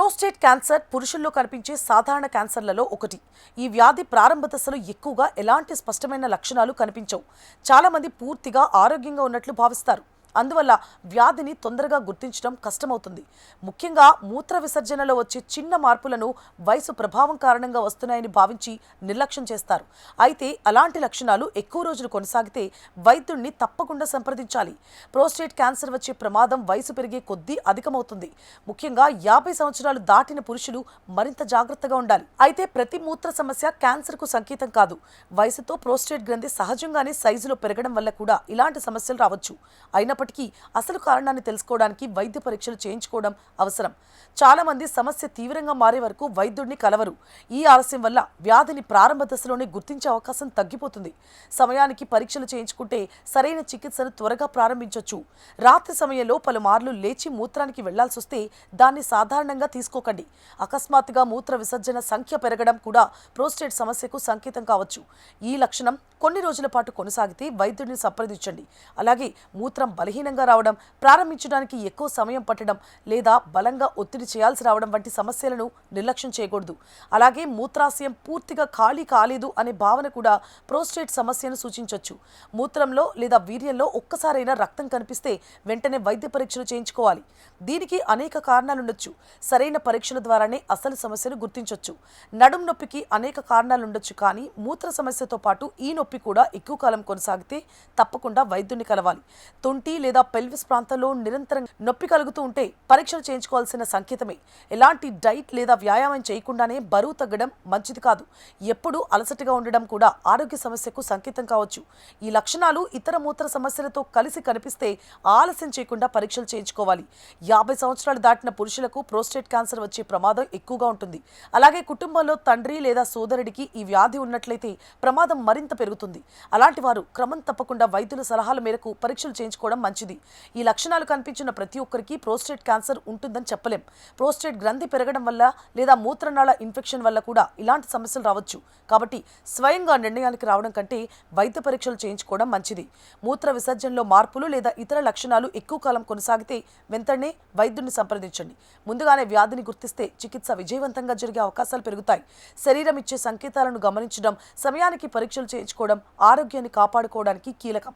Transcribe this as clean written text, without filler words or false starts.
Prostate cancer పురుషుల్లో కనిపించే సాధారణ క్యాన్సర్లలో ఒకటి. ఈ వ్యాధి ప్రారంభ దశలో ఎక్కువగా ఎలాంటి స్పష్టమైన లక్షణాలు కనిపించవు. చాలామంది పూర్తిగా ఆరోగ్యంగా ఉన్నట్లు భావిస్తారు. అందువల్ల వ్యాధిని తొందరగా గుర్తించడం కష్టమవుతుంది. ముఖ్యంగా మూత్ర విసర్జనలో వచ్చే చిన్న మార్పులను వయసు ప్రభావం కారణంగా వస్తున్నాయని భావించి నిర్లక్ష్యం చేస్తారు. అయితే అలాంటి లక్షణాలు ఎక్కువ రోజులు కొనసాగితే వైద్యుడిని తప్పకుండా సంప్రదించాలి. ప్రోస్టేట్ క్యాన్సర్ వచ్చే ప్రమాదం వయసు పెరిగే కొద్దీ అధికమవుతుంది. ముఖ్యంగా 50 సంవత్సరాలు దాటిన పురుషులు మరింత జాగ్రత్తగా ఉండాలి. అయితే ప్రతి మూత్ర సమస్య క్యాన్సర్కు సంకేతం కాదు. వయసుతో ప్రోస్టేట్ గ్రంథి సహజంగానే సైజులో పెరగడం వల్ల కూడా ఇలాంటి సమస్యలు రావచ్చు. అయినప్పటికీ అసలు కారణాన్ని తెలుసుకోవడానికి వైద్య పరీక్షలు చేయించుకోవడం అవసరం. చాలా మంది సమస్య తీవ్రంగా మారే వరకు వైద్యుడిని కలవరు. ఈ ఆలస్యం వల్ల వ్యాధిని ప్రారంభ దశలోనే గుర్తించే అవకాశం తగ్గిపోతుంది. సమయానికి పరీక్షలు చేయించుకుంటే సరైన చికిత్సను త్వరగా ప్రారంభించవచ్చు. రాత్రి సమయంలో పలుమార్లు లేచి మూత్రానికి వెళ్లాల్సి వస్తే దాన్ని సాధారణంగా తీసుకోకండి. అకస్మాత్తుగా మూత్ర విసర్జన సంఖ్య పెరగడం కూడా ప్రోస్టేట్ సమస్యకు సంకేతం కావచ్చు. ఈ లక్షణం కొన్ని రోజుల పాటు కొనసాగితే వైద్యుడిని సంప్రదించండి. అలాగే మూత్రం బలహీనంగా రావడం, ప్రారంభించడానికి ఎక్కువ సమయం పట్టడం లేదా బలంగా ఒత్తిడి చేయాల్సి రావడం వంటి సమస్యలను నిర్లక్ష్యం చేయకూడదు. అలాగే మూత్రాశయం పూర్తిగా ఖాళీ కాలేదు అనే భావన కూడా ప్రోస్టేట్ సమస్యను సూచించవచ్చు. మూత్రంలో లేదా వీర్యంలో ఒక్కసారైనా రక్తం కనిపిస్తే వెంటనే వైద్య పరీక్షలు చేయించుకోవాలి. దీనికి అనేక కారణాలుండొచ్చు. సరైన పరీక్షల ద్వారానే అసలు సమస్యను గుర్తించవచ్చు. నడుం నొప్పికి అనేక కారణాలుండొచ్చు, కానీ మూత్ర సమస్యతో పాటు ఈ నొప్పి కూడా ఎక్కువ కాలం కొనసాగితే తప్పకుండా వైద్యుని కలవాలి. తొంటి లేదా పెల్విస్ ప్రాంతంలో నిరంతరం నొప్పి కలుగుతూ ఉంటే పరీక్షలు చేయించుకోవాల్సిన సంకేతమే. ఎలాంటి డైట్ లేదా వ్యాయామం చేయకుండానే బరువు తగ్గడం మంచిది కాదు. ఎప్పుడూ అలసటగా ఉండడం కూడా ఆరోగ్య సమస్యకు సంకేతం కావచ్చు. ఈ లక్షణాలు ఇతర మూత్ర సమస్యలతో కలిసి కనిపిస్తే ఆలస్యం చేయకుండా పరీక్షలు చేయించుకోవాలి. 50 సంవత్సరాలు దాటిన పురుషులకు ప్రోస్టేట్ క్యాన్సర్ వచ్చే ప్రమాదం ఎక్కువగా ఉంటుంది. అలాగే కుటుంబంలో తండ్రి లేదా సోదరుడికి ఈ వ్యాధి ఉన్నట్లయితే ప్రమాదం మరింత పెరుగుతుంది. అలాంటి వారు క్రమం తప్పకుండా వైద్యుల సలహాల మేరకు పరీక్షలు చేయించుకోవడం మంచిది. ఈ లక్షణాలు కనిపించిన ప్రతి ఒక్కరికి ప్రోస్టేట్ క్యాన్సర్ ఉంటుందని చెప్పలేం. ప్రోస్టేట్ గ్రంథి పెరగడం వల్ల లేదా మూత్రనాళ ఇన్ఫెక్షన్ వల్ల కూడా ఇలాంటి సమస్యలు రావచ్చు. కాబట్టి స్వయంగా నిర్ణయానికి రావడం కంటే వైద్య పరీక్షలు చేయించుకోవడం మంచిది. మూత్ర విసర్జనలో మార్పులు లేదా ఇతర లక్షణాలు ఎక్కువ కాలం కొనసాగితే వెంటనే వైద్యుడిని సంప్రదించండి. ముందుగానే వ్యాధిని గుర్తిస్తే చికిత్స విజయవంతంగా జరిగే అవకాశాలు పెరుగుతాయి. శరీరం ఇచ్చే సంకేతాలను గమనించడం, సమయానికి పరీక్షలు చేయించుకోవడం ఆరోగ్యాన్ని కాపాడుకోవడానికి కీలకం.